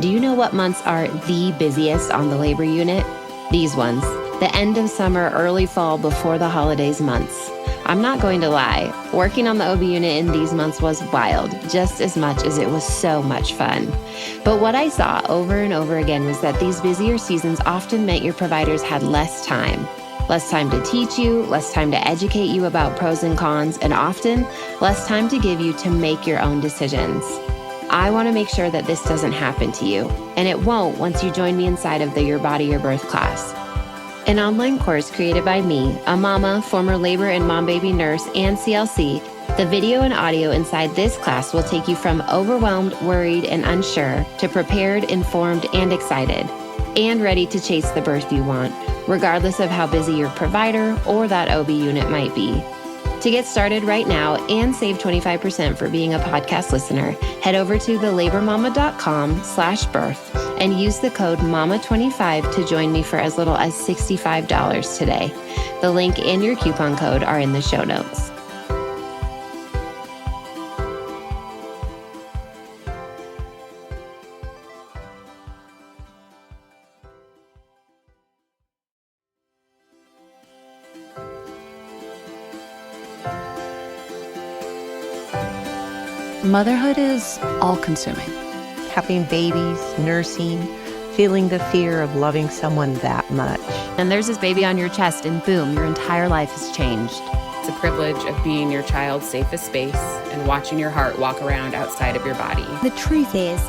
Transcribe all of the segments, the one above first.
Do you know what months are the busiest on the labor unit? These ones, the end of summer, early fall, before the holidays months. I'm not going to lie, working on the OB unit in these months was wild, just as much as it was so much fun. But what I saw over and over again was that these busier seasons often meant your providers had less time to teach you, less time to educate you about pros and cons, and often less time to give you to make your own decisions. I want to make sure that this doesn't happen to you, and it won't once you join me inside of the Your Body, Your Birth class. An online course created by me, a mama, former labor and mom-baby nurse, and CLC. The video and audio inside this class will take you from overwhelmed, worried, and unsure to prepared, informed, and excited, and ready to chase the birth you want, regardless of how busy your provider or that OB unit might be. To get started right now and save 25% for being a podcast listener, head over to thelabormama.com/birth and use the code MAMA25 to join me for as little as $65 today. The link and your coupon code are in the show notes. Motherhood is all-consuming. Having babies, nursing, feeling the fear of loving someone that much. And there's this baby on your chest and boom, your entire life has changed. It's a privilege of being your child's safest space and watching your heart walk around outside of your body. The truth is,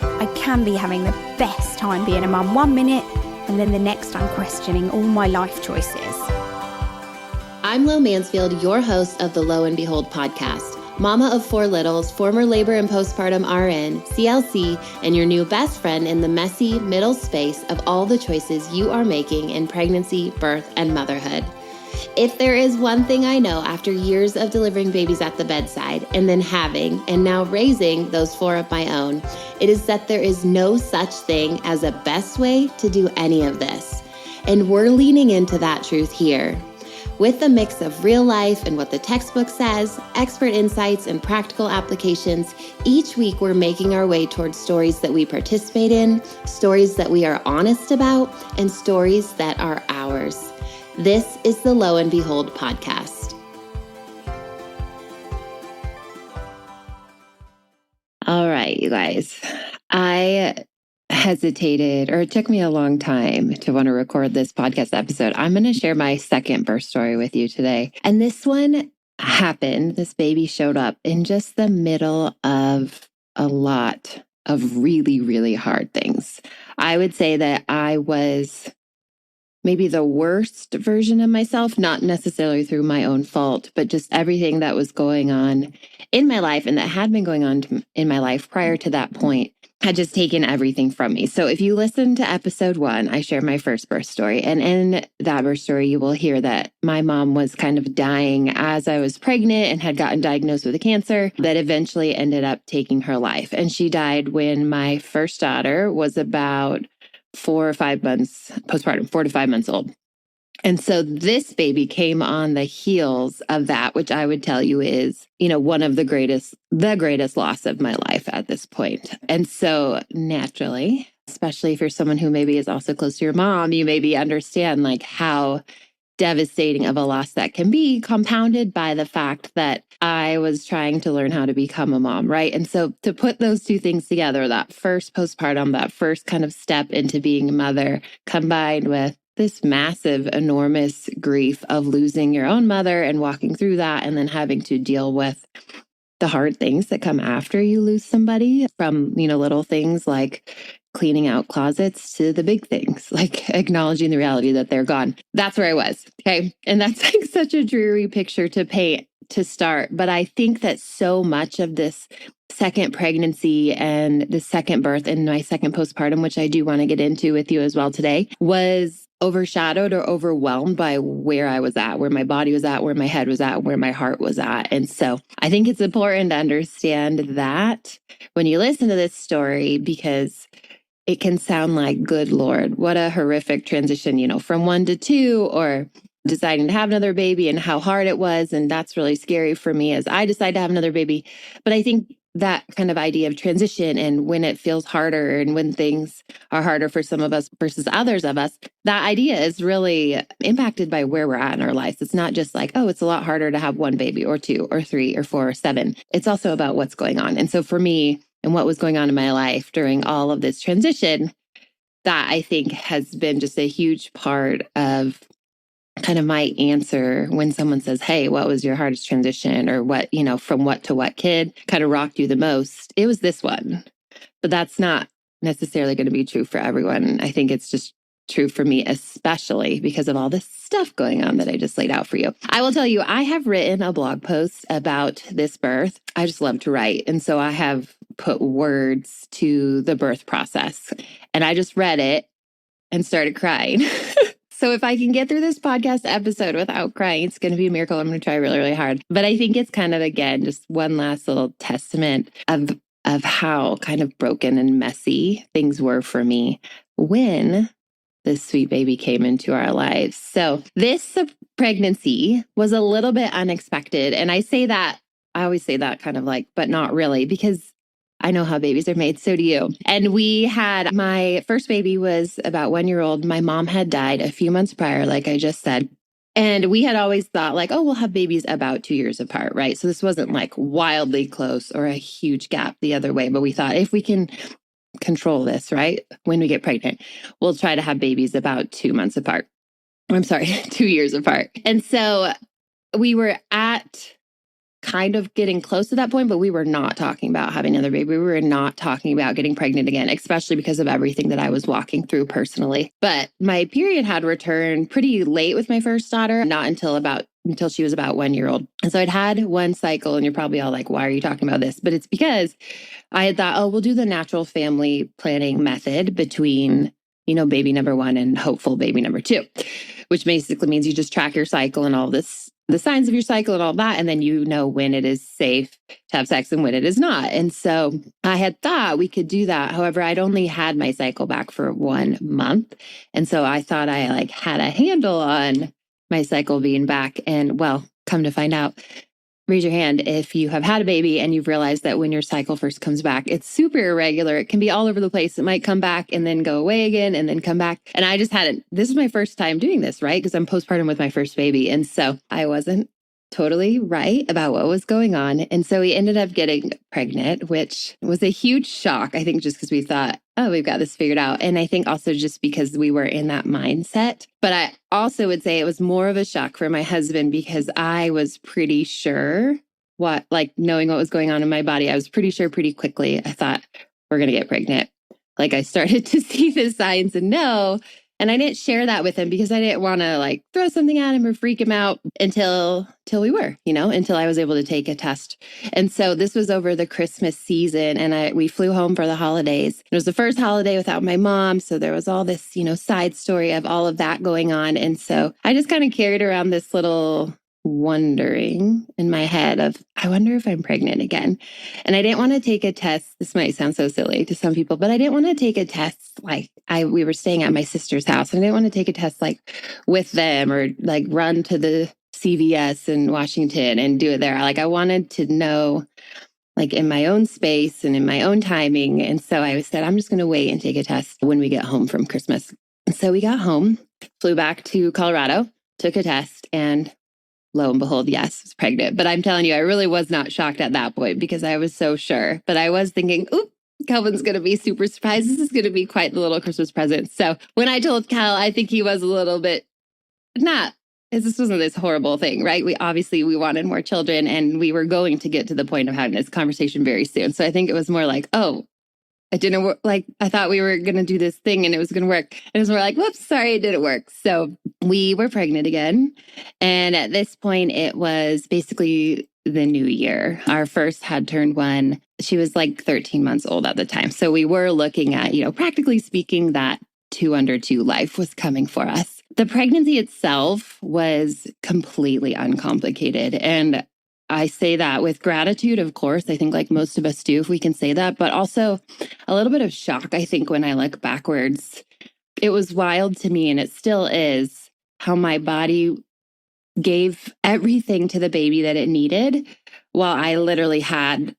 I can be having the best time being a mum 1 minute, and then the next I'm questioning all my life choices. I'm Lo Mansfield, your host of the Lo and Behold podcast. Mama of 4 littles, former labor and postpartum RN, CLC, and your new best friend in the messy middle space of all the choices you are making in pregnancy, birth, and motherhood. If there is one thing I know after years of delivering babies at the bedside and then having and now raising those 4 of my own, it is that there is no such thing as a best way to do any of this. And we're leaning into that truth here. With a mix of real life and what the textbook says, expert insights, and practical applications, each week we're making our way towards stories that we participate in, stories that we are honest about, and stories that are ours. This is the Lo and Behold podcast. All right, you guys. I hesitated, or it took me a long time to want to record this podcast episode. I'm going to share my second birth story with you today. And this one happened, this baby showed up in just the middle of a lot of really, really hard things. I would say that I was maybe the worst version of myself, not necessarily through my own fault, but just everything that was going on in my life and that had been going on in my life prior to that point had just taken everything from me. So if you listen to episode 1, I share my first birth story. And in that birth story, you will hear that my mom was kind of dying as I was pregnant and had gotten diagnosed with a cancer that eventually ended up taking her life. And she died when my first daughter was about 4 or 5 months postpartum, 4 to 5 months old. And so this baby came on the heels of that, which I would tell you is, one of the greatest loss of my life at this point. And so naturally, especially if you're someone who maybe is also close to your mom, you maybe understand like how devastating of a loss that can be, compounded by the fact that I was trying to learn how to become a mom, right? And so to put those two things together, that first postpartum, that first kind of step into being a mother, combined with this massive, enormous grief of losing your own mother and walking through that, and then having to deal with the hard things that come after you lose somebody, from, little things like cleaning out closets to the big things, like acknowledging the reality that they're gone. That's where I was. Okay. And that's like such a dreary picture to paint to start. But I think that so much of this second pregnancy and the second birth and my second postpartum, which I do want to get into with you as well today, was overshadowed or overwhelmed by where I was at, where my body was at, where my head was at, where my heart was at. And so I think it's important to understand that when you listen to this story, because it can sound like, good Lord, what a horrific transition, from 1 to 2, or deciding to have another baby and how hard it was. And that's really scary for me as I decide to have another baby. But I think that kind of idea of transition and when it feels harder and when things are harder for some of us versus others of us, that idea is really impacted by where we're at in our lives. It's not just like, oh, it's a lot harder to have one baby or two or three or four or seven. It's also about what's going on. And so for me and what was going on in my life during all of this transition, that I think has been just a huge part of kind of my answer when someone says, hey, what was your hardest transition, or what, from what to what kid kind of rocked you the most? It was this one. But that's not necessarily going to be true for everyone. I think it's just true for me, especially because of all this stuff going on that I just laid out for you. I will tell you, I have written a blog post about this birth. I just love to write. And so I have put words to the birth process. And I just read it and started crying. So if I can get through this podcast episode without crying, it's going to be a miracle. I'm going to try really, really hard. But I think it's kind of, again, just one last little testament of how kind of broken and messy things were for me when this sweet baby came into our lives. So this pregnancy was a little bit unexpected. And I always say that kind of like, but not really, because I know how babies are made. So do you. And my first baby was about 1 year old. My mom had died a few months prior, like I just said. And we had always thought like, oh, we'll have babies about 2 years apart, right? So this wasn't like wildly close or a huge gap the other way. But we thought if we can control this, right, when we get pregnant, we'll try to have babies about 2 months apart. I'm sorry, 2 years apart. And so we were at kind of getting close to that point, but we were not talking about having another baby. We were not talking about getting pregnant again, especially because of everything that I was walking through personally. But my period had returned pretty late with my first daughter, not until she was about 1 year old. And so I'd had one cycle, and you're probably all like, why are you talking about this? But it's because I had thought, oh, we'll do the natural family planning method between, baby number one and hopeful baby number two, which basically means you just track your cycle and all this, the signs of your cycle and all that. And then you know when it is safe to have sex and when it is not. And so I had thought we could do that. However, I'd only had my cycle back for 1 month. And so I thought I had a handle on my cycle being back. And well, come to find out, raise your hand if you have had a baby and you've realized that when your cycle first comes back, it's super irregular. It can be all over the place. It might come back and then go away again and then come back. And I just this is my first time doing this, right? Because I'm postpartum with my first baby. And so I wasn't totally right about what was going on. And so we ended up getting pregnant, which was a huge shock, I think, just because we thought, oh, we've got this figured out. And I think also just because we were in that mindset. But I also would say it was more of a shock for my husband because I was pretty sure knowing what was going on in my body, I was pretty sure pretty quickly. I thought, we're going to get pregnant. I started to see the signs and know. And I didn't share that with him because I didn't want to throw something at him or freak him out until we were, until I was able to take a test. And so this was over the Christmas season and we flew home for the holidays. It was the first holiday without my mom. So there was all this, side story of all of that going on. And so I just kind of carried around this little wondering in my head of, I wonder if I'm pregnant again. And I didn't want to take a test. This might sound so silly to some people, but I didn't want to take a test. We were staying at my sister's house and I didn't want to take a test with them or run to the CVS in Washington and do it there. I wanted to know in my own space and in my own timing. And so I said, I'm just going to wait and take a test when we get home from Christmas. And so we got home, flew back to Colorado, took a test, and lo and behold, yes, I was pregnant. But I'm telling you, I really was not shocked at that point because I was so sure. But I was thinking, oop, Calvin's going to be super surprised. This is going to be quite the little Christmas present. So when I told Cal, I think he was a little bit this wasn't this horrible thing, right? We wanted more children and we were going to get to the point of having this conversation very soon. So I think it was more oh, it didn't work. I thought we were going to do this thing and it was going to work. And it was more whoops, sorry, it didn't work. So we were pregnant again. And at this point, it was basically the new year. Our first had turned 1. She was 13 months old at the time. So we were looking at, practically speaking, that 2 under 2 life was coming for us. The pregnancy itself was completely uncomplicated. And I say that with gratitude, of course. I think most of us do, if we can say that, but also a little bit of shock, I think, when I look backwards. It was wild to me, and it still is, how my body gave everything to the baby that it needed while I literally had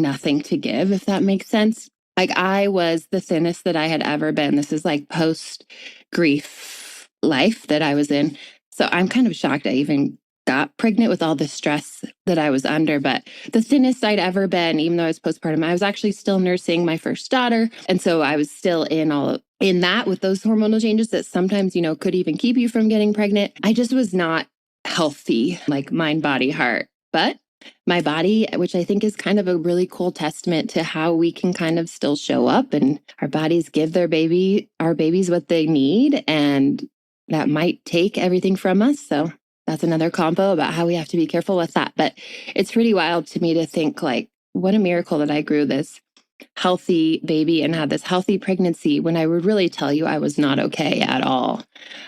nothing to give, if that makes sense. Like I was the thinnest that I had ever been. This is like post-grief life that I was in. So I'm kind of shocked I even got pregnant with all the stress that I was under. But the thinnest I'd ever been, even though I was postpartum, I was actually still nursing my first daughter. And so I was still in that with those hormonal changes that sometimes, could even keep you from getting pregnant. I just was not healthy, like mind, body, heart. But my body, which I think is kind of a really cool testament to how we can kind of still show up and our bodies give our babies what they need. And that might take everything from us. So that's another combo about how we have to be careful with that. But it's pretty wild to me to think like, what a miracle that I grew this healthy baby and had this healthy pregnancy when I would really tell you I was not okay at all.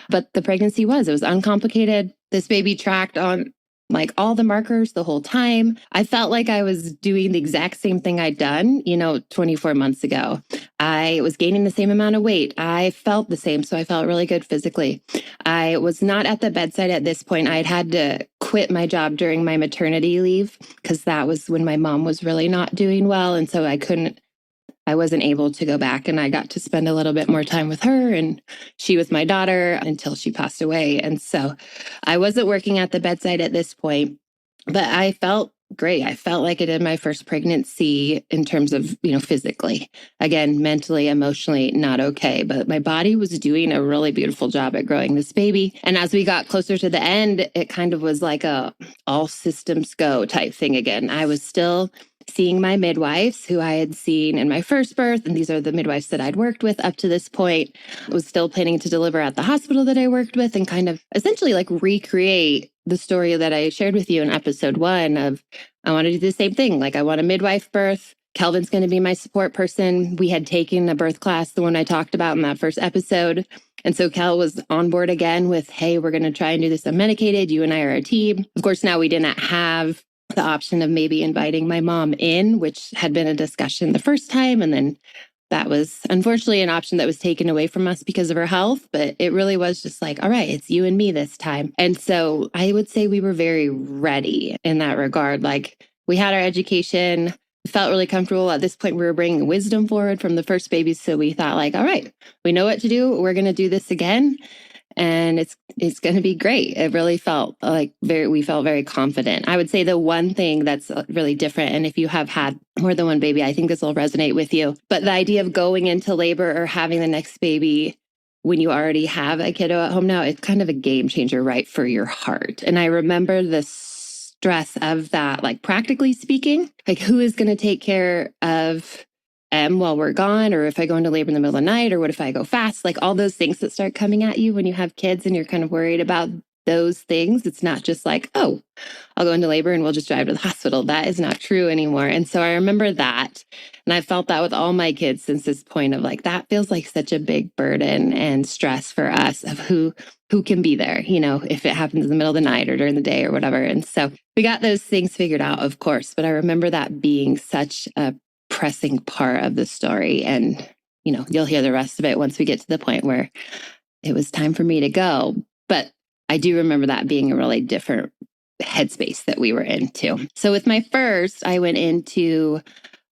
But the pregnancy it was uncomplicated. This baby tracked on like all the markers the whole time. I felt like I was doing the exact same thing I'd done, 24 months ago. I was gaining the same amount of weight. I felt the same. So I felt really good physically. I was not at the bedside at this point. I'd had to quit my job during my maternity leave because that was when my mom was really not doing well. And so I wasn't able to go back, and I got to spend a little bit more time with her, and she was my daughter until she passed away. And so I wasn't working at the bedside at this point, but I felt great. I felt like I did my first pregnancy in terms of, physically. Again, mentally, emotionally, not okay, but my body was doing a really beautiful job at growing this baby. And as we got closer to the end, it kind of was like a all systems go type thing again. I was still seeing my midwives who I had seen in my first birth. And these are the midwives that I'd worked with up to this point. I was still planning to deliver at the hospital that I worked with and kind of essentially like recreate the story that I shared with you in episode 1 of I want to do the same thing. Like I want a midwife birth. Kelvin's going to be my support person. We had taken a birth class, the one I talked about in that first episode. And so Kel was on board again with, hey, we're going to try and do this unmedicated. You and I are a team. Of course, now we didn't have the option of maybe inviting my mom in, which had been a discussion the first time. And then that was unfortunately an option that was taken away from us because of her health. But it really was just like, all right, it's you and me this time. And so I would say we were very ready in that regard. Like we had our education, felt really comfortable. At this point, we were bringing wisdom forward from the first baby. So we thought like, all right, we know what to do. We're going to do this again. And it's going to be great. It really felt like we felt very confident. I would say the one thing that's really different, and if you have had more than one baby, I think this will resonate with you. But the idea of going into labor or having the next baby when you already have a kiddo at home now, it's kind of a game changer, right, for your heart. And I remember the stress of that, like practically speaking, like who is going to take care of while we're gone, or if I go into labor in the middle of the night, or what if I go fast? Like all those things that start coming at you when you have kids and you're kind of worried about those things. It's not just like, oh, I'll go into labor and we'll just drive to the hospital. That is not true anymore. And so I remember that. And I felt that with all my kids since this point of like, that feels like such a big burden and stress for us of who can be there, if it happens in the middle of the night or during the day or whatever. And so we got those things figured out, of course. But I remember that being such a pressing part of the story. And, you'll hear the rest of it once we get to the point where it was time for me to go. But I do remember that being a really different headspace that we were into. So with my first, I went into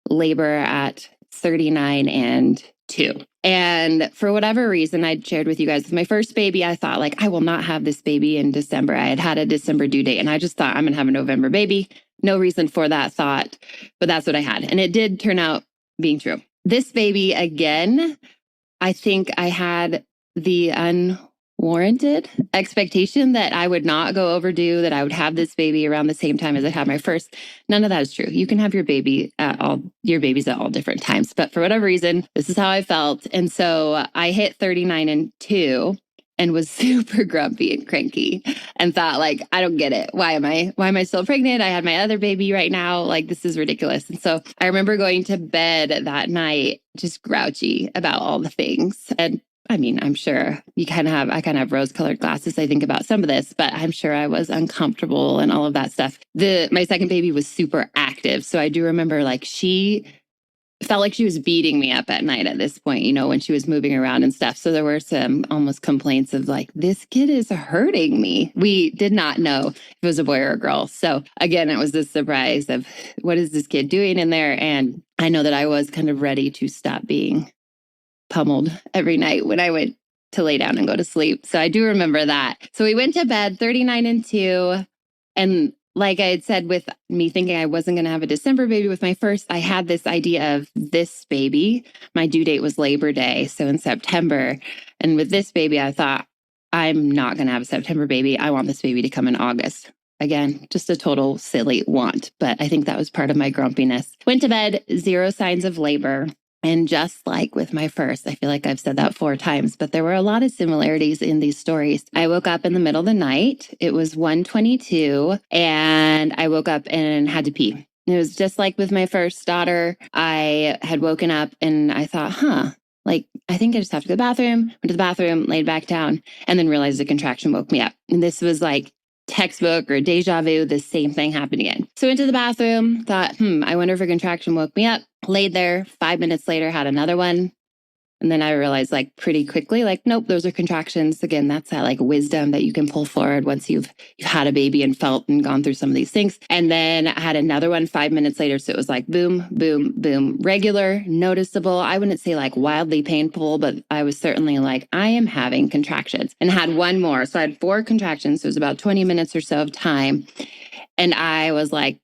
labor at 39 and 2. And for whatever reason, I'd shared with you guys, with my first baby, I thought like, I will not have this baby in December. I had a December due date and I just thought I'm going to have a November baby. No reason for that thought, but that's what I had. And it did turn out being true. This baby, again, I think I had the unwarranted expectation that I would not go overdue, that I would have this baby around the same time as I had my first. None of that is true. You can have your babies at all different times. But for whatever reason, this is how I felt. And so I hit 39 and 2. And was super grumpy and cranky and thought like, I don't get it. Why am I still pregnant? I had my other baby right now. Like, this is ridiculous. And so I remember going to bed that night, just grouchy about all the things. And I mean, I'm sure I kind of have rose-colored glasses. I think about some of this, but I'm sure I was uncomfortable and all of that stuff. My second baby was super active. So I do remember like she felt like she was beating me up at night at this point, when she was moving around and stuff. So there were some almost complaints of like, this kid is hurting me. We did not know if it was a boy or a girl. So again, it was this surprise of what is this kid doing in there? And I know that I was kind of ready to stop being pummeled every night when I went to lay down and go to sleep. So I do remember that. So we went to bed 39 and 2. And like I had said, with me thinking I wasn't going to have a December baby with my first, I had this idea of this baby. My due date was Labor Day, so in September. And with this baby, I thought, I'm not going to have a September baby. I want this baby to come in August. Again, just a total silly want, but I think that was part of my grumpiness. Went to bed, 0 signs of labor. And just like with my first, I feel like I've said that 4 times, but there were a lot of similarities in these stories. I woke up in the middle of the night. It was 1:22 and I woke up and had to pee. It was just like with my first daughter. I had woken up and I thought, I think I just have to go to the bathroom. Went to the bathroom, laid back down, and then realized a contraction woke me up. And this was like textbook or deja vu, the same thing happened again. So into the bathroom, thought, I wonder if a contraction woke me up. Laid there, 5 minutes later, had another one. And then I realized pretty quickly, nope, those are contractions. Again, that's that wisdom that you can pull forward once you've had a baby and felt and gone through some of these things. And then I had another one 5 minutes later. So it was boom, boom, boom, regular, noticeable. I wouldn't say wildly painful, but I was certainly I am having contractions, and had one more. So I had 4 contractions. So it was about 20 minutes or so of time. And I was like,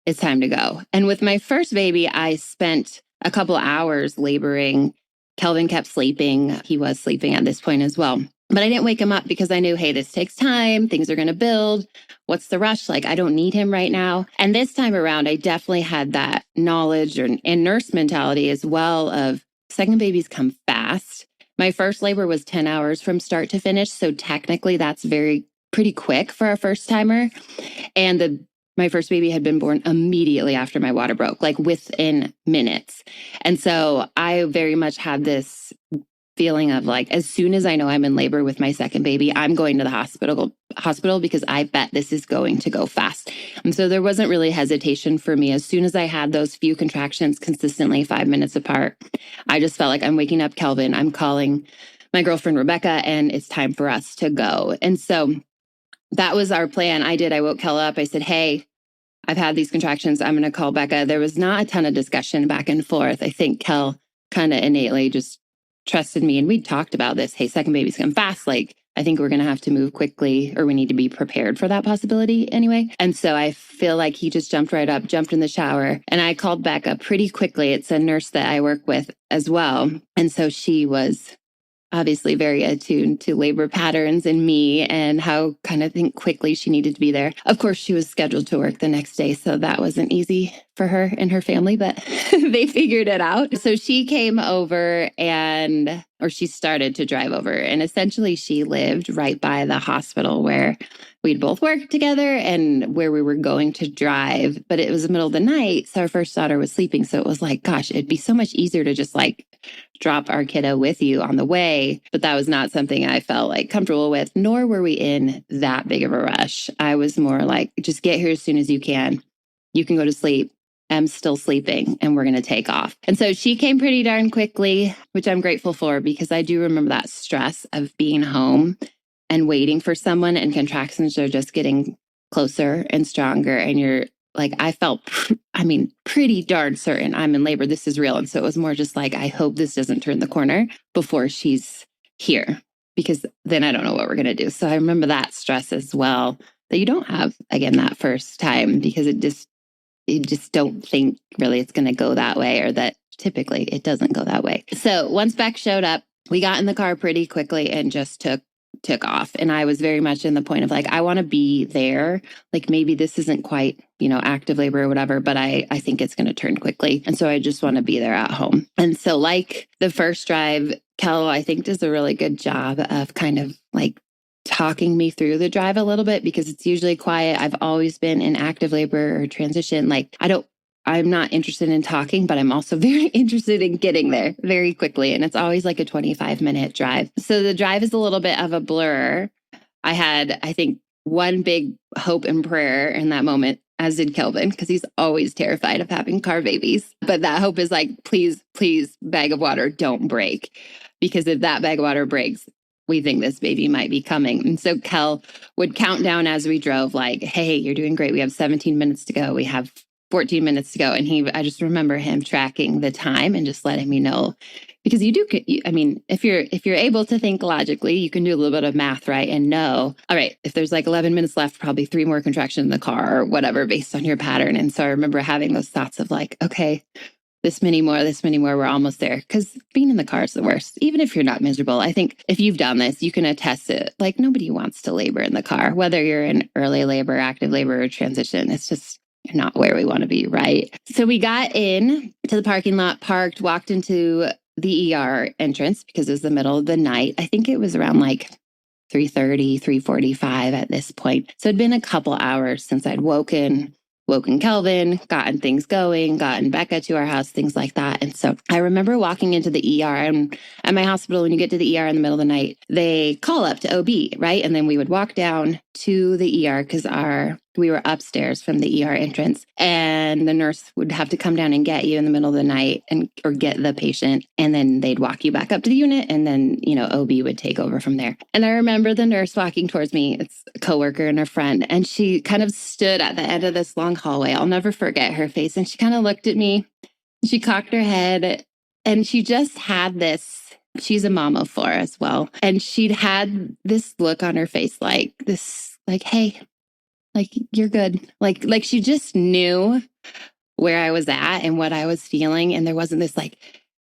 it's time to go. And with my first baby, I spent a couple hours laboring. Kelvin kept sleeping. He was sleeping at this point as well. But I didn't wake him up because I knew, hey, this takes time. Things are going to build. What's the rush? I don't need him right now. And this time around, I definitely had that knowledge and nurse mentality as well of second babies come fast. My first labor was 10 hours from start to finish. So technically that's pretty quick for a first timer. And my first baby had been born immediately after my water broke, within minutes. And so I very much had this feeling of as soon as I know I'm in labor with my second baby, I'm going to the hospital because I bet this is going to go fast. And so there wasn't really hesitation for me. As soon as I had those few contractions consistently 5 minutes apart, I just felt like I'm waking up Kelvin. I'm calling my girlfriend, Rebecca, and it's time for us to go. And so that was our plan. I woke Kel up. I said, hey, I've had these contractions. I'm going to call Becca. There was not a ton of discussion back and forth. I think Kel kind of innately just trusted me. And we talked about this. Hey, second baby's come fast. I think we're going to have to move quickly, or we need to be prepared for that possibility anyway. And so I feel like he just jumped right up, jumped in the shower. And I called Becca pretty quickly. It's a nurse that I work with as well. And so she was obviously very attuned to labor patterns in me and how kind of think quickly she needed to be there. Of course, she was scheduled to work the next day, so that wasn't easy for her and her family, but they figured it out. So she came over or she started to drive over, and essentially she lived right by the hospital where we'd both worked together and where we were going to drive. But it was the middle of the night, so our first daughter was sleeping. So it was gosh, it'd be so much easier to just drop our kiddo with you on the way. But that was not something I felt comfortable with, nor were we in that big of a rush. I was more just get here as soon as you can. You can go to sleep. I'm still sleeping and we're going to take off. And so she came pretty darn quickly, which I'm grateful for because I do remember that stress of being home and waiting for someone, and contractions are just getting closer and stronger. And you're I felt, pretty darn certain I'm in labor. This is real. And so it was more just I hope this doesn't turn the corner before she's here, because then I don't know what we're going to do. So I remember that stress as well that you don't have, again, that first time, because you just don't think really it's going to go that way, or that typically it doesn't go that way. So once Beck showed up, we got in the car pretty quickly and just took off. And I was very much in the point of I want to be there. Maybe this isn't quite, active labor or whatever, but I think it's going to turn quickly. And so I just want to be there at home. And so the first drive, Kel, I think does a really good job of kind of talking me through the drive a little bit, because it's usually quiet. I've always been in active labor or transition. I'm not interested in talking, but I'm also very interested in getting there very quickly. And it's always a 25-minute drive. So the drive is a little bit of a blur. I had, I think, one big hope and prayer in that moment. as did Kelvin, because he's always terrified of having car babies. But that hope is like, please, please, bag of water, don't break. Because if that bag of water breaks, we think this baby might be coming. And so Kel would count down as we drove, like, hey, you're doing great. We have 17 minutes to go. We have 14 minutes to go. And I just remember him tracking the time and just letting me know. Because if you're able to think logically, you can do a little bit of math, right? And know, all right, if there's like 11 minutes left, probably 3 more contractions in the car or whatever, based on your pattern. And so I remember having those thoughts of like, okay, this many more, we're almost there. Because being in the car is the worst. Even if you're not miserable, I think if you've done this, you can attest it. Like nobody wants to labor in the car, whether you're in early labor, active labor, or transition. It's just not where we want to be, right? So we got in to the parking lot, parked, walked into the ER entrance because it was the middle of the night. I think it was around like 3:30, 3:45 at this point. So it'd been a couple hours since I'd woken Kelvin, gotten things going, gotten Becca to our house, things like that. And so I remember walking into the ER, and at my hospital, when you get to the ER in the middle of the night, they call up to OB, right? And then we would walk down to the ER because we were upstairs from the ER entrance, and the nurse would have to come down and get you in the middle of the night or get the patient. And then they'd walk you back up to the unit, and then, OB would take over from there. And I remember the nurse walking towards me. It's a coworker and a friend. And she kind of stood at the end of this long hallway. I'll never forget her face. And she kind of looked at me, she cocked her head, and she just had this, she's a mom of 4 as well. And she'd had this look on her face, like this, like, hey, like, you're good. Like she just knew where I was at and what I was feeling. And there wasn't this like,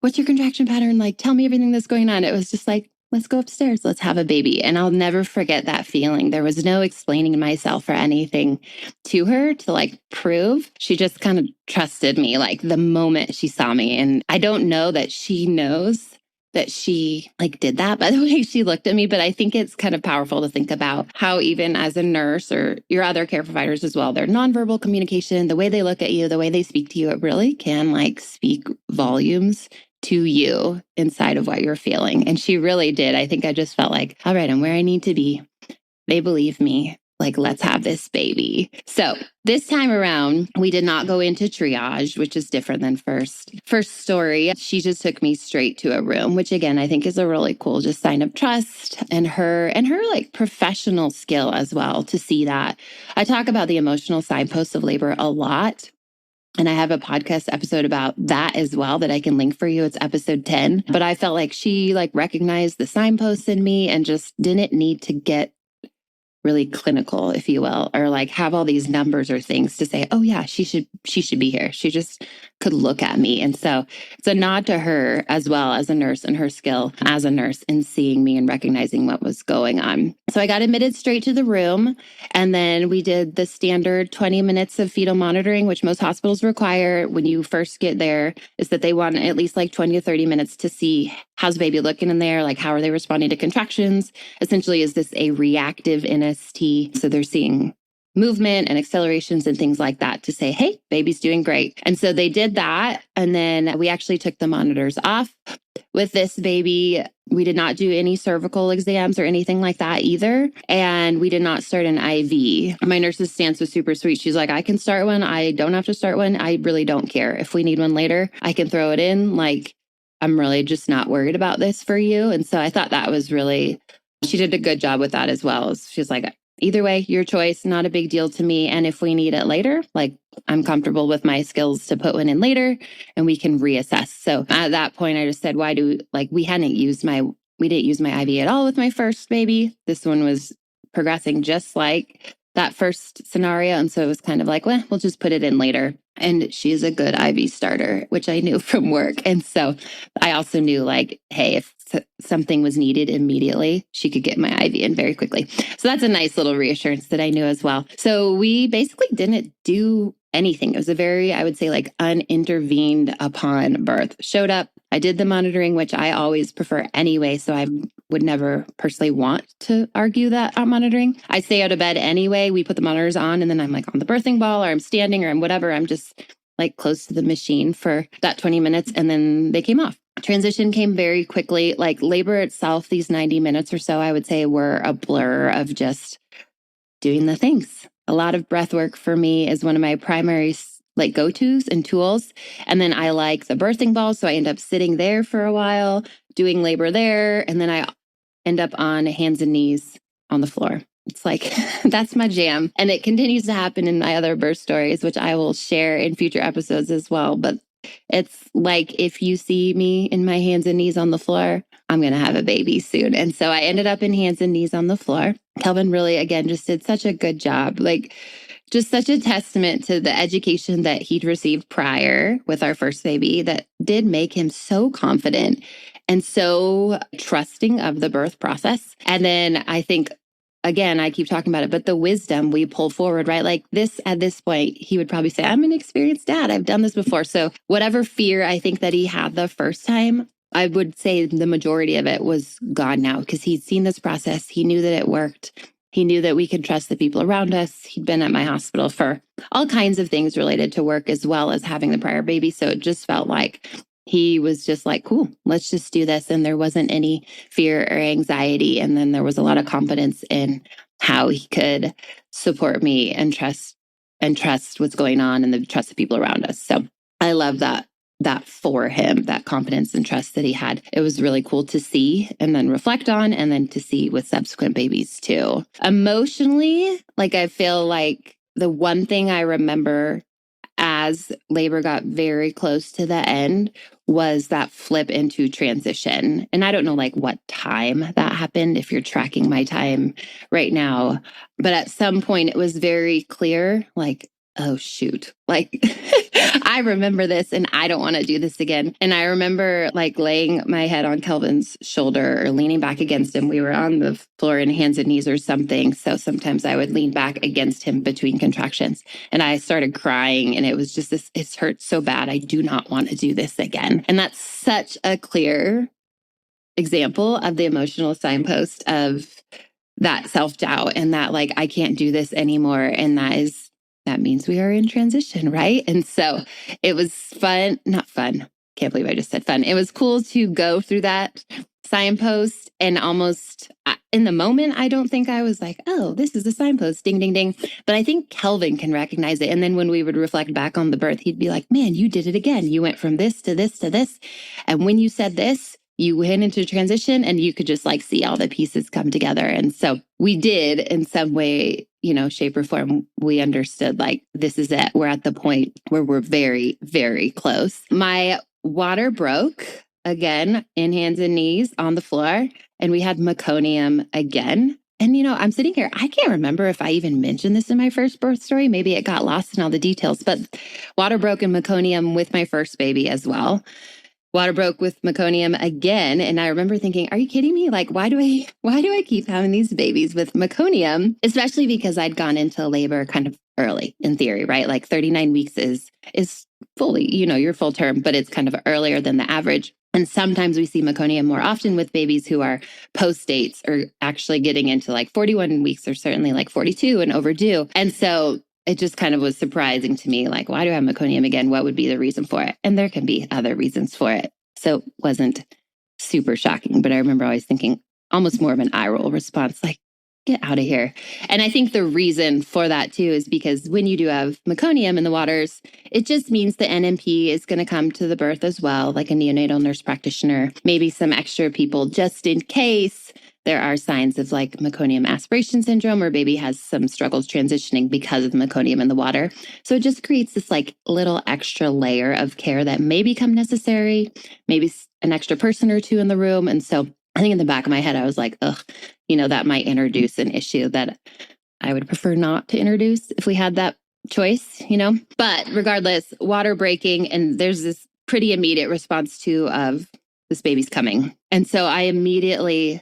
what's your contraction pattern? Like, tell me everything that's going on. It was just like, let's go upstairs. Let's have a baby. And I'll never forget that feeling. There was no explaining myself or anything to her to like prove. She just kind of trusted me like the moment she saw me. And I don't know that she knows that she like did that by the way she looked at me, but I think it's kind of powerful to think about how even as a nurse or your other care providers as well, their nonverbal communication, the way they look at you, the way they speak to you, it really can like speak volumes to you inside of what you're feeling. And she really did. I think I just felt like, all right, I'm where I need to be. They believe me. Like, let's have this baby. So this time around, we did not go into triage, which is different than first story. She just took me straight to a room, which again, I think is a really cool just sign of trust and her like professional skill as well to see that. I talk about the emotional signposts of labor a lot. And I have a podcast episode about that as well that I can link for you. It's episode 10. But I felt like she like recognized the signposts in me and just didn't need to get really clinical, if you will, or like have all these numbers or things to say, oh yeah, she should be here. She just could look at me. And so it's a nod to her as well as a nurse and her skill as a nurse in seeing me and recognizing what was going on. So I got admitted straight to the room. And then we did the standard 20 minutes of fetal monitoring, which most hospitals require when you first get there, is that they want at least like 20 to 30 minutes to see how's the baby looking in there, like how are they responding to contractions? Essentially, is this a reactive NST? So they're seeing movement and accelerations and things like that to say, hey, baby's doing great. And so they did that. And then we actually took the monitors off. With this baby, we did not do any cervical exams or anything like that either. And we did not start an IV. My nurse's stance was super sweet. She's like, I can start one. I don't have to start one. I really don't care. If we need one later, I can throw it in. Like, I'm really just not worried about this for you. And so I thought that was really, she did a good job with that as well. She's like, either way, your choice, not a big deal to me. And if we need it later, like I'm comfortable with my skills to put one in later and we can reassess. So at that point, I just said, we didn't use my IV at all with my first baby. This one was progressing just like that first scenario. And so it was kind of like, well, we'll just put it in later. And she's a good IV starter, which I knew from work. And so I also knew like, hey, if something was needed immediately, she could get my IV in very quickly. So that's a nice little reassurance that I knew as well. So we basically didn't do anything. It was a very, I would say, like unintervened upon birth. Showed up. I did the monitoring, which I always prefer anyway. So I would never personally want to argue that on monitoring. I stay out of bed anyway. We put the monitors on and then I'm like on the birthing ball or I'm standing or I'm whatever. I'm just like close to the machine for that 20 minutes and then they came off. Transition came very quickly. Like labor itself, these 90 minutes or so, I would say were a blur of just doing the things. A lot of breath work for me is one of my primary like go-tos and tools. And then I like the birthing ball. So I end up sitting there for a while, doing labor there. And then I end up on hands and knees on the floor. It's like, that's my jam. And it continues to happen in my other birth stories, which I will share in future episodes as well. But it's like, if you see me in my hands and knees on the floor, I'm going to have a baby soon. And so I ended up in hands and knees on the floor. Kelvin really, again, just did such a good job. Like, just such a testament to the education that he'd received prior with our first baby that did make him so confident and so trusting of the birth process. And then I think, again, I keep talking about it, but the wisdom we pull forward, right? Like this, at this point, he would probably say, I'm an experienced dad. I've done this before. So whatever fear I think that he had the first time, I would say the majority of it was gone now because he'd seen this process. He knew that it worked. He knew that we could trust the people around us. He'd been at my hospital for all kinds of things related to work as well as having the prior baby. So it just felt like he was just like, cool, let's just do this. And there wasn't any fear or anxiety. And then there was a lot of confidence in how he could support me and trust what's going on and trust the people around us. So I love that for him, that confidence and trust that he had. It was really cool to see and then reflect on and then to see with subsequent babies too. Emotionally, like I feel like the one thing I remember as labor got very close to the end was that flip into transition. And I don't know like what time that happened, if you're tracking my time right now, but at some point it was very clear, like, oh, shoot. Like, I remember this and I don't want to do this again. And I remember like laying my head on Kelvin's shoulder or leaning back against him. We were on the floor in hands and knees or something. So sometimes I would lean back against him between contractions and I started crying and it was just this, it hurt so bad. I do not want to do this again. And that's such a clear example of the emotional signpost of that self-doubt and that like, I can't do this anymore. And that means we are in transition, right? And so it was fun, not fun. Can't believe I just said fun. It was cool to go through that signpost and almost in the moment, I don't think I was like, oh, this is a signpost, ding, ding, ding. But I think Kelvin can recognize it. And then when we would reflect back on the birth, he'd be like, man, you did it again. You went from this to this to this. And when you said this, you went into transition and you could just like see all the pieces come together. And so we did in some way, shape or form, we understood like, this is it. We're at the point where we're very, very close. My water broke again in hands and knees on the floor and we had meconium again. And, I'm sitting here, I can't remember if I even mentioned this in my first birth story. Maybe it got lost in all the details, but water broke in meconium with my first baby as well. Water broke with meconium again. And I remember thinking, are you kidding me? Like, why do I keep having these babies with meconium? Especially because I'd gone into labor kind of early in theory, right? Like 39 weeks is fully, your full term, but it's kind of earlier than the average. And sometimes we see meconium more often with babies who are post dates or actually getting into like 41 weeks or certainly like 42 and overdue. And so it just kind of was surprising to me, like, why do I have meconium again? What would be the reason for it? And there can be other reasons for it. So it wasn't super shocking, but I remember always thinking almost more of an eye roll response, like, get out of here. And I think the reason for that too is because when you do have meconium in the waters, it just means the NMP is going to come to the birth as well, like a neonatal nurse practitioner, maybe some extra people just in case there are signs of like meconium aspiration syndrome or baby has some struggles transitioning because of the meconium in the water. So it just creates this like little extra layer of care that may become necessary, maybe an extra person or two in the room. And so I think in the back of my head, I was like, ugh, that might introduce an issue that I would prefer not to introduce if we had that choice, But regardless, water breaking, and there's this pretty immediate response too of this baby's coming. And so I immediately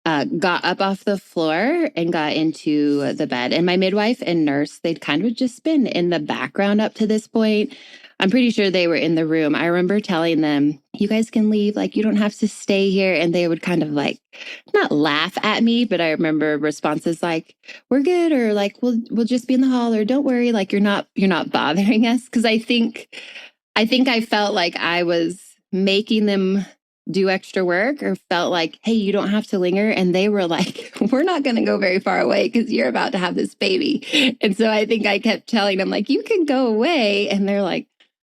got up off the floor and got into the bed. And my midwife and nurse, they'd kind of just been in the background up to this point. I'm pretty sure they were in the room. I remember telling them, you guys can leave, like, you don't have to stay here. And they would kind of like, not laugh at me, but I remember responses like, we're good, or like, we'll just be in the hall, or don't worry, like, you're not bothering us. Cause I think I felt like I was making them do extra work or felt like, hey, you don't have to linger. And they were like, we're not going to go very far away because you're about to have this baby. And so I think I kept telling them, like, you can go away. And they're like,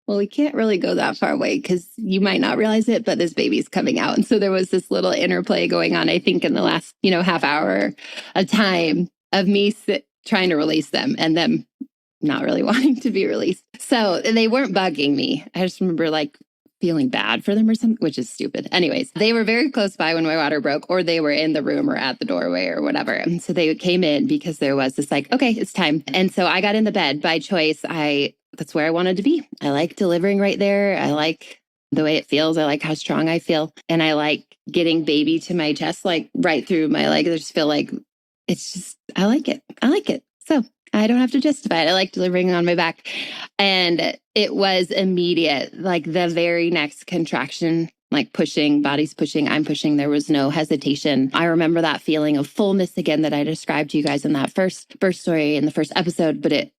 well, we can't really go that far away because you might not realize it, but this baby's coming out. And so there was this little interplay going on, I think, in the last, half hour of time of me trying to release them and them not really wanting to be released. So they weren't bugging me. I just remember like feeling bad for them or something, which is stupid. Anyways, they were very close by when my water broke, or they were in the room or at the doorway or whatever. And so they came in because there was this like, okay, it's time. And so I got in the bed by choice. That's where I wanted to be. I like delivering right there. I like the way it feels. I like how strong I feel. And I like getting baby to my chest, like right through my leg. I just feel like I like it. I like it. So I don't have to justify it. I like delivering on my back. And it was immediate, like the very next contraction, like pushing, body's pushing, I'm pushing. There was no hesitation. I remember that feeling of fullness again that I described to you guys in that first birth story in the first episode. But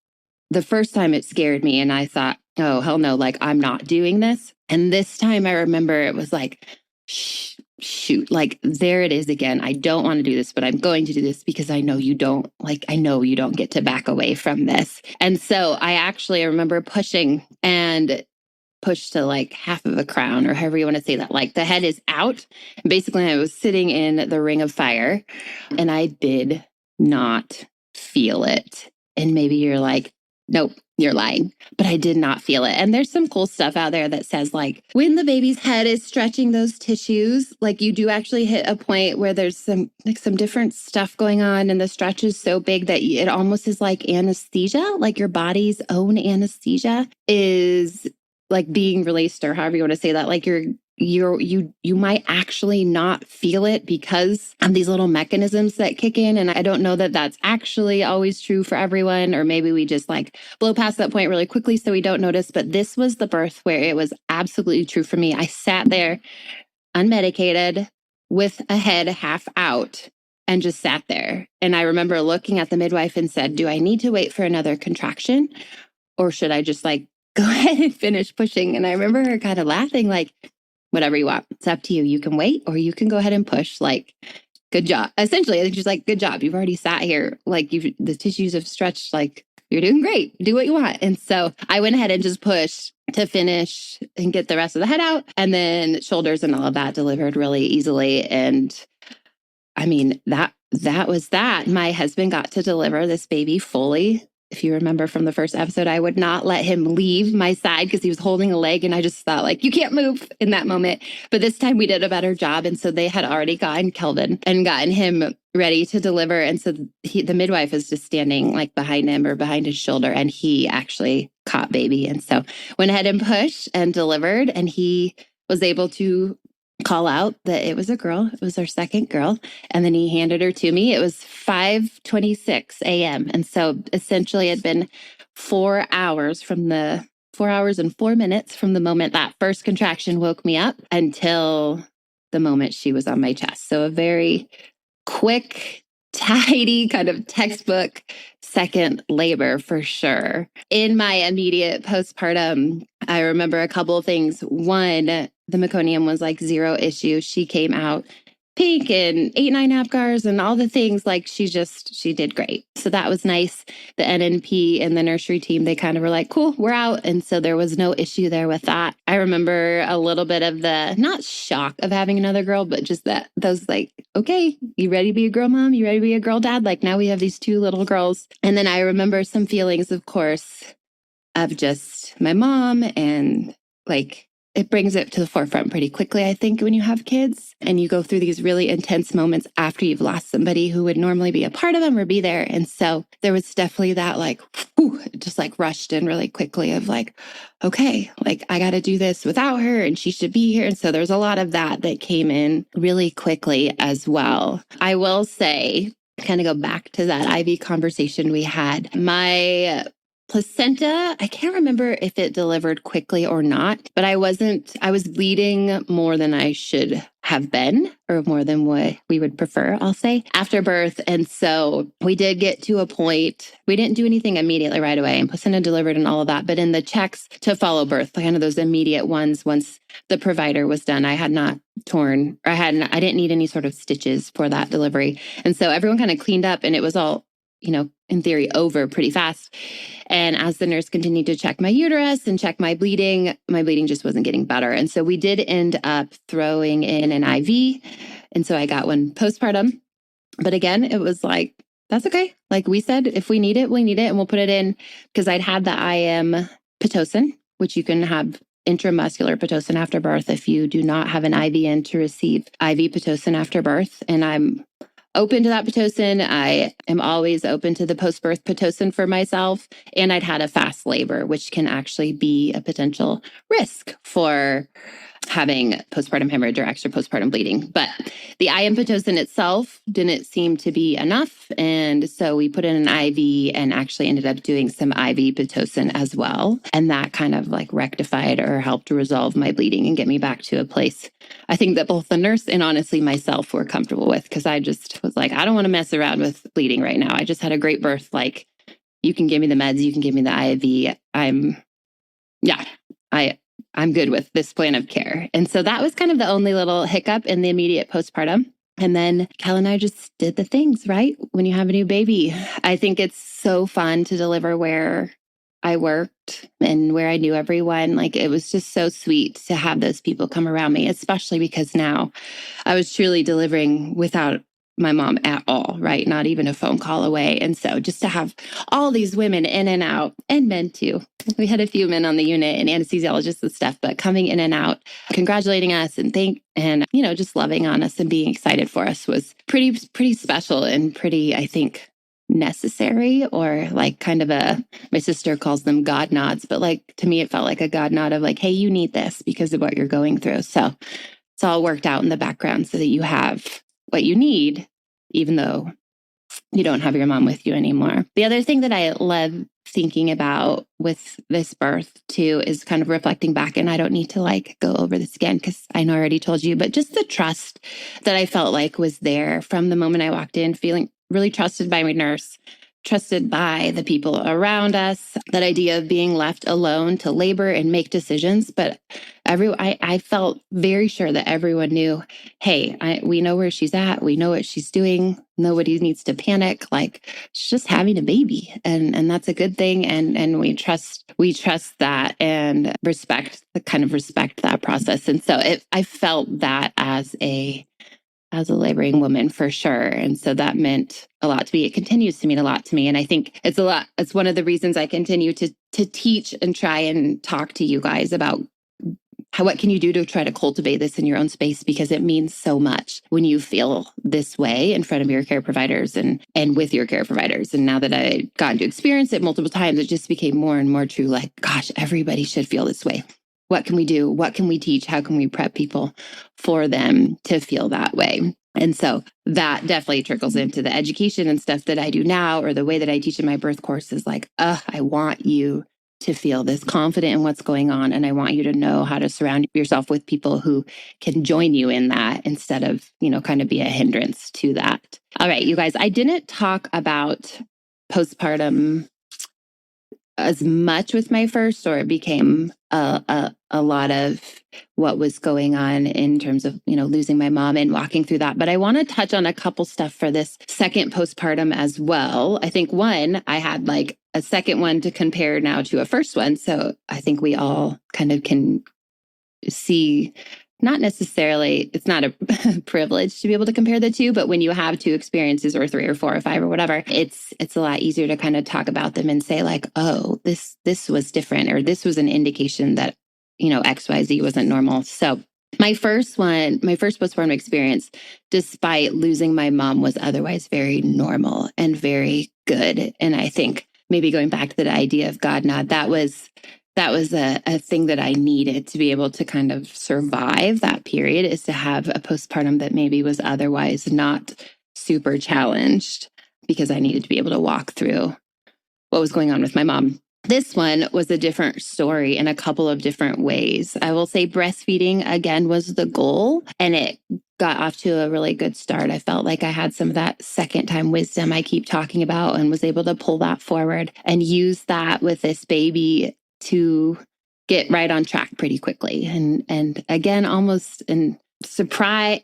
the first time it scared me and I thought, oh, hell no, like I'm not doing this. And this time I remember it was like, shoot, like there it is again. I don't want to do this, but I'm going to do this because I know you don't get to back away from this. And so I remember pushing and pushed to like half of a crown or however you want to say that. Like the head is out. Basically, I was sitting in the ring of fire and I did not feel it. And maybe you're like, nope, you're lying. But I did not feel it. And there's some cool stuff out there that says like when the baby's head is stretching those tissues, like you do actually hit a point where there's some different stuff going on. And the stretch is so big that it almost is like anesthesia, like your body's own anesthesia is like being released, or however you want to say that. Like you might actually not feel it because of these little mechanisms that kick in. And I don't know that that's actually always true for everyone, or maybe we just like blow past that point really quickly so we don't notice. But this was the birth where it was absolutely true for me. I sat there unmedicated with a head half out and just sat there. And I remember looking at the midwife and said, do I need to wait for another contraction or should I just like go ahead and finish pushing? And I remember her kind of laughing like, whatever you want. It's up to you. You can wait or you can go ahead and push. Like, good job. Essentially, I think she's like, good job. You've already sat here. Like the tissues have stretched. Like you're doing great. Do what you want. And so I went ahead and just pushed to finish and get the rest of the head out. And then shoulders and all of that delivered really easily. And I mean, that was that. My husband got to deliver this baby fully. If you remember from the first episode, I would not let him leave my side because he was holding a leg. And I just thought like, you can't move in that moment. But this time we did a better job. And so they had already gotten Kelvin and gotten him ready to deliver. And so the midwife is just standing like behind him or behind his shoulder. And he actually caught baby. And so went ahead and pushed and delivered. And he was able to call out that it was a girl. It was our second girl. And then he handed her to me. It was 5:26 a.m. And so essentially it had been 4 hours and 4 minutes from the moment that first contraction woke me up until the moment she was on my chest. So a very quick, tidy kind of textbook second labor for sure. In my immediate postpartum, I remember a couple of things. One, the meconium was like zero issue. She came out pink and 8-9 Apgars and all the things. Like she did great. So that was nice. The NNP and the nursery team, they kind of were like, cool, we're out. And so there was no issue there with that. I remember a little bit of the, not shock of having another girl, but just those like, okay, you ready to be a girl mom? You ready to be a girl dad? Like now we have these 2 little girls. And then I remember some feelings, of course, of just my mom and like, it brings it to the forefront pretty quickly, I think, when you have kids and you go through these really intense moments after you've lost somebody who would normally be a part of them or be there. And so there was definitely that like, whew, just like rushed in really quickly of like, okay, like I got to do this without her and she should be here. And so there's a lot of that came in really quickly as well. I will say, kind of go back to that IV conversation we had. My placenta, I can't remember if it delivered quickly or not, but I was bleeding more than I should have been, or more than what we would prefer, I'll say, after birth. And so we did get to a point, we didn't do anything immediately right away, and placenta delivered and all of that. But in the checks to follow birth, kind of those immediate ones, once the provider was done, I had not torn, or I didn't need any sort of stitches for that delivery. And so everyone kind of cleaned up, and it was all, in theory, over pretty fast. And as the nurse continued to check my uterus and check my bleeding just wasn't getting better. And so we did end up throwing in an IV. And so I got one postpartum. But again, it was like, that's okay. Like we said, if we need it, we need it, and we'll put it in, because I'd had the IM Pitocin, which you can have intramuscular Pitocin after birth if you do not have an IV in to receive IV Pitocin after birth. And I'm open to that Pitocin. I am always open to the post-birth Pitocin for myself. And I'd had a fast labor, which can actually be a potential risk for having postpartum hemorrhage or extra postpartum bleeding. But the IM Pitocin itself didn't seem to be enough. And so we put in an IV and actually ended up doing some IV Pitocin as well. And that kind of like rectified or helped resolve my bleeding and get me back to a place I think that both the nurse and honestly myself were comfortable with, because I just was like, I don't want to mess around with bleeding right now. I just had a great birth. Like, you can give me the meds, you can give me the IV. I'm good with this plan of care. And so that was kind of the only little hiccup in the immediate postpartum. And then Kel and I just did the things, right? When you have a new baby, I think it's so fun to deliver where I worked and where I knew everyone. Like, it was just so sweet to have those people come around me, especially because now I was truly delivering without my mom at all, right? Not even a phone call away. And so just to have all these women in and out, and men too. We had a few men on the unit and anesthesiologists and stuff, but coming in and out, congratulating us and just loving on us and being excited for us was pretty special and pretty, I think, necessary, or like kind of my sister calls them God nods, but like to me, it felt like a God nod of like, hey, you need this because of what you're going through. So it's all worked out in the background so that you have what you need, even though you don't have your mom with you anymore. The other thing that I love thinking about with this birth too is kind of reflecting back, and I don't need to like go over this again because I know I already told you, but just the trust that I felt like was there from the moment I walked in, feeling really trusted by my nurse, trusted by the people around us, that idea of being left alone to labor and make decisions. But I felt very sure that everyone knew, hey, we know where she's at. We know what she's doing. Nobody needs to panic. Like, she's just having a baby. And that's a good thing. And we trust that and respect that process. And so I felt that as a laboring woman for sure. And so that meant a lot to me. It continues to mean a lot to me. And I think it's a lot. It's one of the reasons I continue to teach and try and talk to you guys about what can you do to try to cultivate this in your own space, because it means so much when you feel this way in front of your care providers and with your care providers. And now that I gotten to experience it multiple times, it just became more and more true. Like, gosh, everybody should feel this way. What can we do? What can we teach? How can we prep people for them to feel that way? And so that definitely trickles into the education and stuff that I do now, or the way that I teach in my birth course is like, I want you to feel this confident in what's going on. And I want you to know how to surround yourself with people who can join you in that instead of, kind of be a hindrance to that. All right, you guys, I didn't talk about postpartum as much with my first, or it became a lot of what was going on in terms of, losing my mom and walking through that. But I want to touch on a couple stuff for this second postpartum as well. I think one, I had like a second one to compare now to a first one. So I think we all kind of can see, not necessarily, it's not a privilege to be able to compare the two, but when you have two experiences or three or four or five or whatever, it's a lot easier to kind of talk about them and say like, oh, this was different, or this was an indication that, XYZ wasn't normal. So my first postpartum experience, despite losing my mom, was otherwise very normal and very good. And I think maybe going back to the idea of God nod, that was a thing that I needed to be able to kind of survive that period, is to have a postpartum that maybe was otherwise not super challenged, because I needed to be able to walk through what was going on with my mom. this one was a different story in a couple of different ways. I will say breastfeeding, again, was the goal, and it got off to a really good start. I felt like I had some of that second time wisdom I keep talking about and was able to pull that forward and use that with this baby to get right on track pretty quickly. And again, almost in surprise,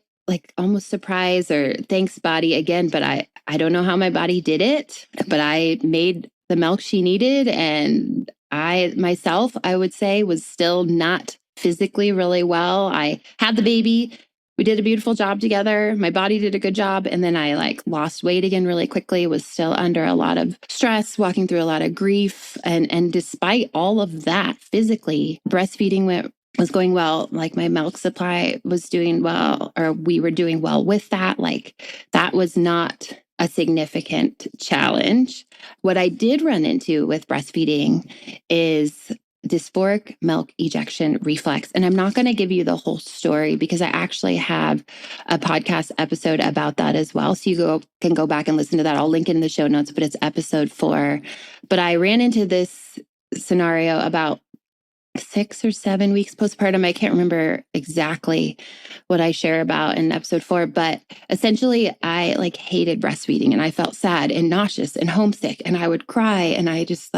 or thanks body again, but I don't know how my body did it, but I made the milk she needed. And I myself, I would say, was still not physically really well. I had the baby. We did a beautiful job together. My body did a good job. And then I lost weight again really quickly, was still under a lot of stress, walking through a lot of grief. And despite all of that, physically, breastfeeding was going well. Like my milk supply was doing well, or we were doing well with that. That was not a significant challenge. What I did run into with breastfeeding is dysphoric milk ejection reflex. And I'm not going to give you the whole story because I actually have a podcast episode about that as well. So you can go back and listen to that. I'll link it in the show notes, but it's episode 4. But I ran into this scenario about 6 or 7 weeks postpartum. I can't remember exactly what I share about in episode 4, but essentially I hated breastfeeding and I felt sad and nauseous and homesick and I would cry and I just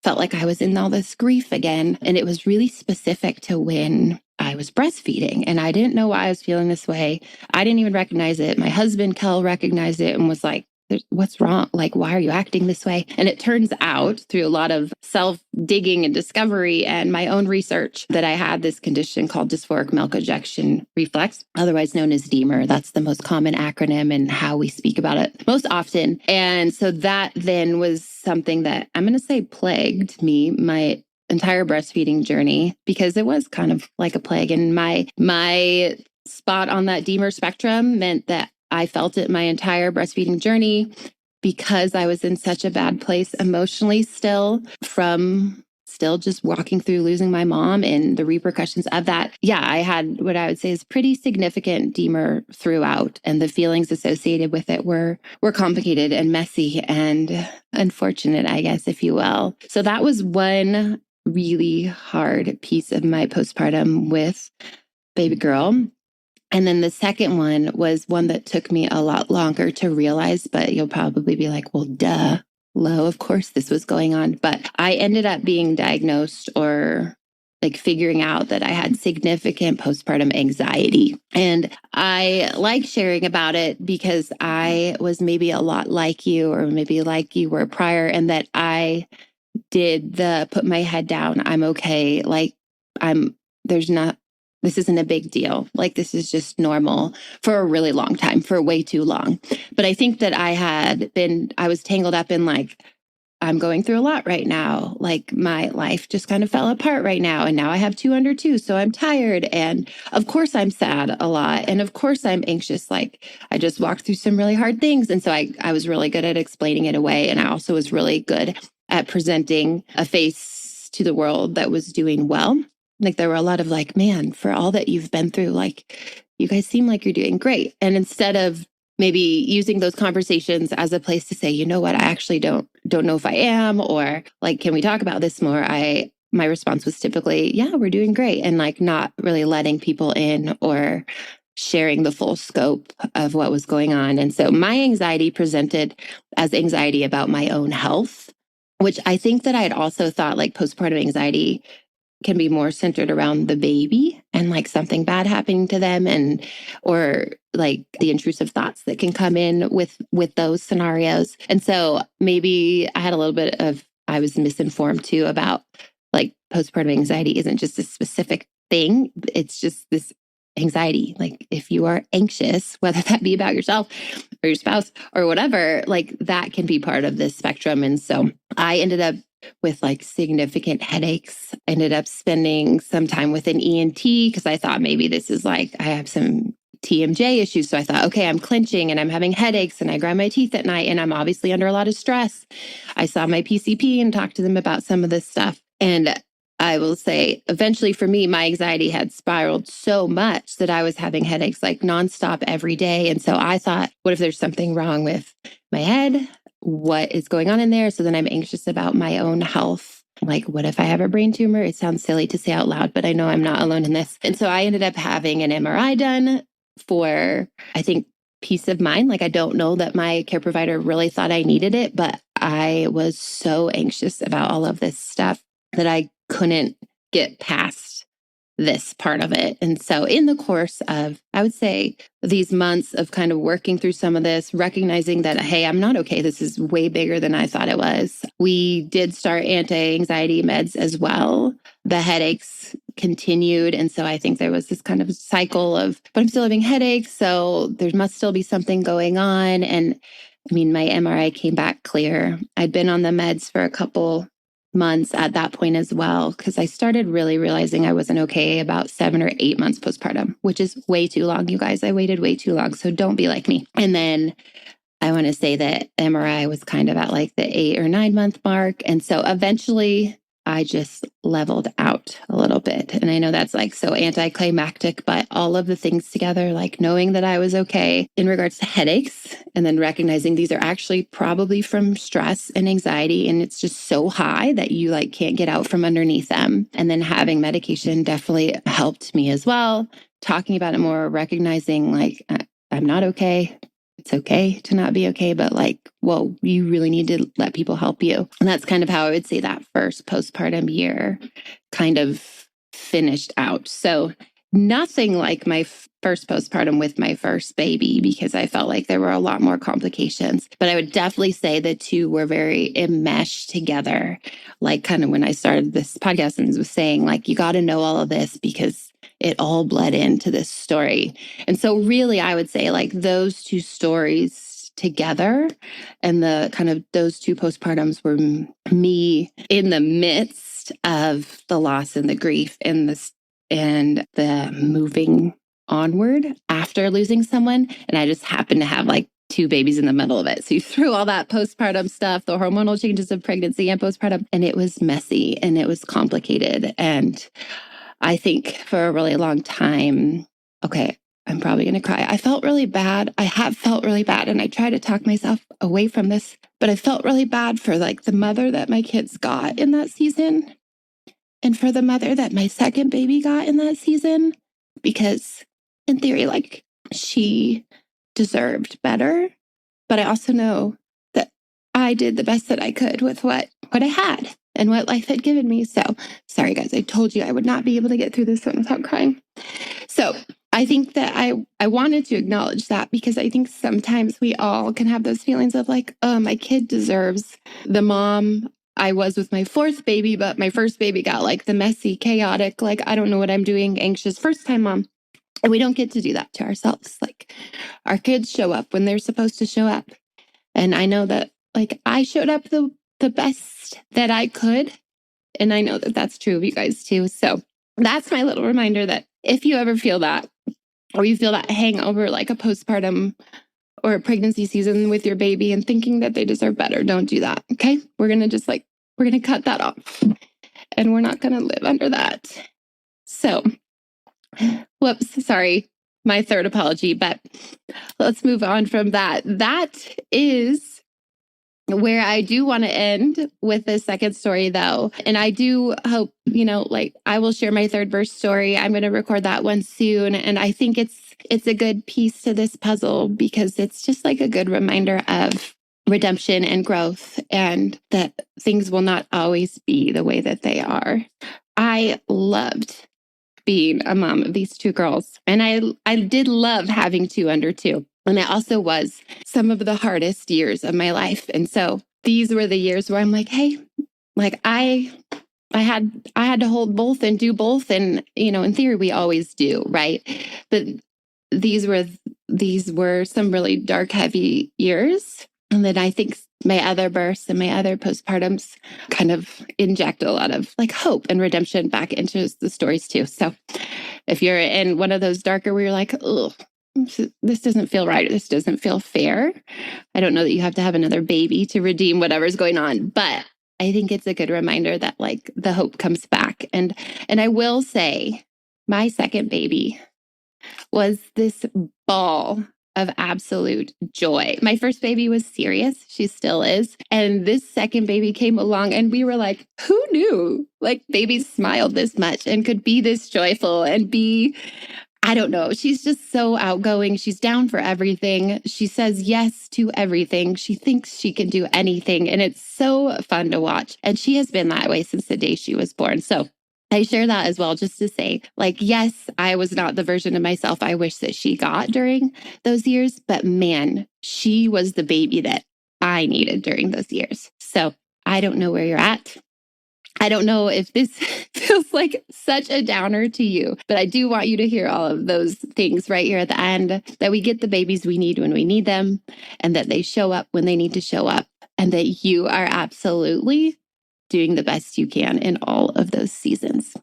felt like I was in all this grief again. And it was really specific to when I was breastfeeding and I didn't know why I was feeling this way. I didn't even recognize it. My husband, Kel, recognized it and was like, what's wrong? Why are you acting this way? And it turns out through a lot of self-digging and discovery and my own research that I had this condition called dysphoric milk ejection reflex, otherwise known as D-MER. That's the most common acronym and how we speak about it most often. And so that then was something that I'm going to say plagued me my entire breastfeeding journey because it was kind of like a plague. And my spot on that D-MER spectrum meant that I felt it my entire breastfeeding journey because I was in such a bad place emotionally still from just walking through losing my mom and the repercussions of that. Yeah, I had what I would say is pretty significant D-MER throughout, and the feelings associated with it were complicated and messy and unfortunate, I guess, if you will. So that was one really hard piece of my postpartum with baby girl. And then the second one was one that took me a lot longer to realize, but you'll probably be like, well, duh, Lo, of course this was going on. But I ended up being diagnosed or figuring out that I had significant postpartum anxiety. And I like sharing about it because I was maybe a lot like you, or maybe like you were prior, and that I did the put my head down. I'm okay. This isn't a big deal. This is just normal for a really long time, for way too long. But I think that I was tangled up in I'm going through a lot right now. My life just kind of fell apart right now. And now I have 2 under 2. So I'm tired. And of course I'm sad a lot. And of course I'm anxious. I just walked through some really hard things. And so I was really good at explaining it away. And I also was really good at presenting a face to the world that was doing well. There were a lot of man, for all that you've been through, you guys seem like you're doing great. And instead of maybe using those conversations as a place to say, you know what, I actually don't know if I am, or can we talk about this more? My response was typically, yeah, we're doing great. And not really letting people in or sharing the full scope of what was going on. And so my anxiety presented as anxiety about my own health, which I think that I had also thought postpartum anxiety can be more centered around the baby and something bad happening to them, or the intrusive thoughts that can come in with those scenarios. And so maybe I had a little bit I was misinformed too about postpartum anxiety isn't just a specific thing. It's just this anxiety. If you are anxious, whether that be about yourself or your spouse or whatever, that can be part of this spectrum. And so I ended up with significant headaches. I ended up spending some time with an ENT because I thought maybe this is I have some TMJ issues. So I thought, okay, I'm clenching and I'm having headaches and I grind my teeth at night and I'm obviously under a lot of stress. I saw my PCP and talked to them about some of this stuff. And I will say, eventually for me, my anxiety had spiraled so much that I was having headaches nonstop every day. And so I thought, what if there's something wrong with my head? What is going on in there? So then I'm anxious about my own health like, what if I have a brain tumor? It sounds silly to say out loud, but I know I'm not alone in this. And so I ended up having an MRI done for, I think, peace of mind. Like, I don't know that my care provider really thought I needed it, but I was so anxious about all of this stuff that I couldn't get past this part of it. And so in the course of, I would say, these months of kind of working through some of this, recognizing that, hey, I'm not okay. This is way bigger than I thought it was. We did start anti-anxiety meds as well. The headaches continued. And so I think there was this kind of cycle of, but I'm still having headaches. So there must still be something going on. And I mean, my MRI came back clear. I'd been on the meds for a couple months at that point as well, because I started really realizing I wasn't okay about 7 or 8 months postpartum, which is way too long, you guys. I waited way too long. So don't be like me. And then I want to say that MRI was kind of at like the 8 or 9 month mark. And so eventually I just leveled out a little bit. And I know that's like so anticlimactic, but all of the things together, like knowing that I was okay in regards to headaches, and then recognizing these are actually probably from stress and anxiety. And it's just so high that you like can't get out from underneath them. And then having medication definitely helped me as well. Talking about it more, recognizing like, I'm not okay. It's okay to not be okay, but like, well, you really need to let people help you. And that's kind of how I would say that first postpartum year kind of finished out. So nothing like my first postpartum with my first baby, because I felt like there were a lot more complications. But I would definitely say the two were very enmeshed together. Like kind of when I started this podcast and was saying like, you got to know all of this because it all bled into this story. And so really, I would say like those two stories together and the kind of those two postpartums were me in the midst of the loss and the grief and the moving onward after losing someone. And I just happened to have like 2 babies in the middle of it. So you threw all that postpartum stuff, the hormonal changes of pregnancy and postpartum, and it was messy and it was complicated. And I think for a really long time, okay, I'm probably going to cry. I felt really bad. I have felt really bad. And I try to talk myself away from this, but I felt really bad for like the mother that my kids got in that season. And for the mother that my second baby got in that season, because in theory, like she deserved better. But I also know that I did the best that I could with what I had and what life had given me. So sorry, guys, I told you I would not be able to get through this one without crying. So I think that I wanted to acknowledge that, because I think sometimes we all can have those feelings of like, oh, my kid deserves the mom I was with my 4th baby, but my first baby got like the messy, chaotic, like, I don't know what I'm doing, anxious first time mom. And we don't get to do that to ourselves. Like our kids show up when they're supposed to show up. And I know that like I showed up the best that I could. And I know that that's true of you guys too. So that's my little reminder that if you ever feel that, or you feel that hangover like a postpartum or a pregnancy season with your baby and thinking that they deserve better, don't do that. Okay. We're going to cut that off and we're not going to live under that. So, whoops, sorry, my third apology, but let's move on from that. That is where I do want to end with the second story though. And I do hope, like I will share my third verse story. I'm going to record that one soon. And I think it's a good piece to this puzzle, because it's just like a good reminder of redemption and growth, and that things will not always be the way that they are. I loved being a mom of these 2 girls. And I did love having 2 under 2. And it also was some of the hardest years of my life. And so these were the years where I'm like, hey, like I had to hold both and do both. And, in theory, we always do, right? But these were some really dark, heavy years. And then I think my other births and my other postpartums kind of inject a lot of like hope and redemption back into the stories too. So if you're in one of those darker where you're like, oh, this doesn't feel right, or this doesn't feel fair, I don't know that you have to have another baby to redeem whatever's going on, but I think it's a good reminder that like the hope comes back. And I will say my second baby was this ball of absolute joy. My first baby was serious. She still is. And this second baby came along and we were like, who knew? Like babies smiled this much and could be this joyful and be, I don't know. She's just so outgoing. She's down for everything. She says yes to everything. She thinks she can do anything. And it's so fun to watch. And she has been that way since the day she was born. So I share that as well, just to say, like, yes, I was not the version of myself I wish that she got during those years, but man, she was the baby that I needed during those years. So I don't know where you're at. I don't know if this feels like such a downer to you, but I do want you to hear all of those things right here at the end, that we get the babies we need when we need them, and that they show up when they need to show up, and that you are absolutely doing the best you can in all of those seasons.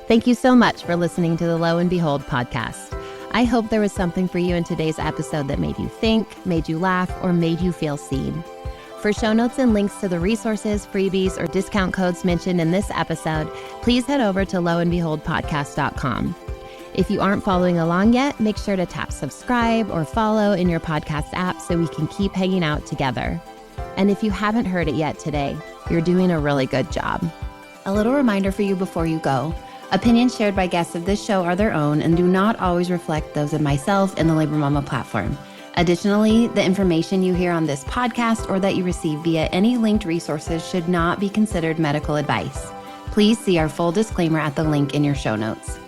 Thank you so much for listening to the Lo and Behold podcast. I hope there was something for you in today's episode that made you think, made you laugh, or made you feel seen. For show notes and links to the resources, freebies, or discount codes mentioned in this episode, please head over to loandbeholdpodcast.com. If you aren't following along yet, make sure to tap subscribe or follow in your podcast app so we can keep hanging out together. And if you haven't heard it yet today, you're doing a really good job. A little reminder for you before you go. Opinions shared by guests of this show are their own and do not always reflect those of myself and the Labor Mama platform. Additionally, the information you hear on this podcast or that you receive via any linked resources should not be considered medical advice. Please see our full disclaimer at the link in your show notes.